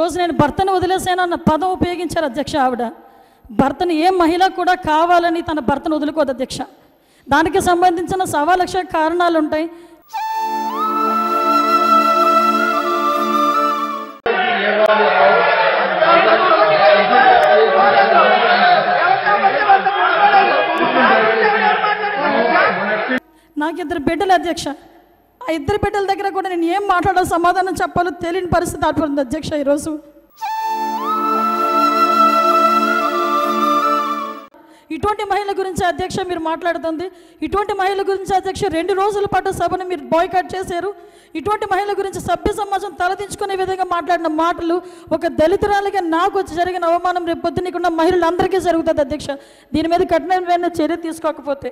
ఈరోజు నేను భర్తను వదిలేసాను అన్న పదం ఉపయోగించారు అధ్యక్ష. ఆవిడ భర్తను ఏ మహిళ కూడా కావాలని తన భర్తను వదులుకోదు అధ్యక్ష. దానికి సంబంధించిన 1,00,000 కారణాలు ఉంటాయి. నాకు 2 బిడ్డలు అధ్యక్ష. ఆ 2 బిడ్డల దగ్గర కూడా నేను ఏం మాట్లాడాలో సమాధానం చెప్పాలో తెలియని పరిస్థితి ఆడుతుంది అధ్యక్ష. ఈరోజు ఇటువంటి మహిళల గురించి అధ్యక్ష మీరు మాట్లాడుతుంది. ఇటువంటి మహిళల గురించి అధ్యక్ష 2 రోజుల పాటు సభను మీరు బాయ్కాట్ చేశారు. ఇటువంటి మహిళల గురించి సభ్య సమాజం తలదించుకునే విధంగా మాట్లాడిన మాటలు ఒక దళితురాలిగా నాకు జరిగిన అవమానం రేపు పొద్దున్నకున్న మహిళలందరికీ జరుగుతుంది అధ్యక్ష. దీని మీద కఠినమైన చర్య తీసుకోకపోతే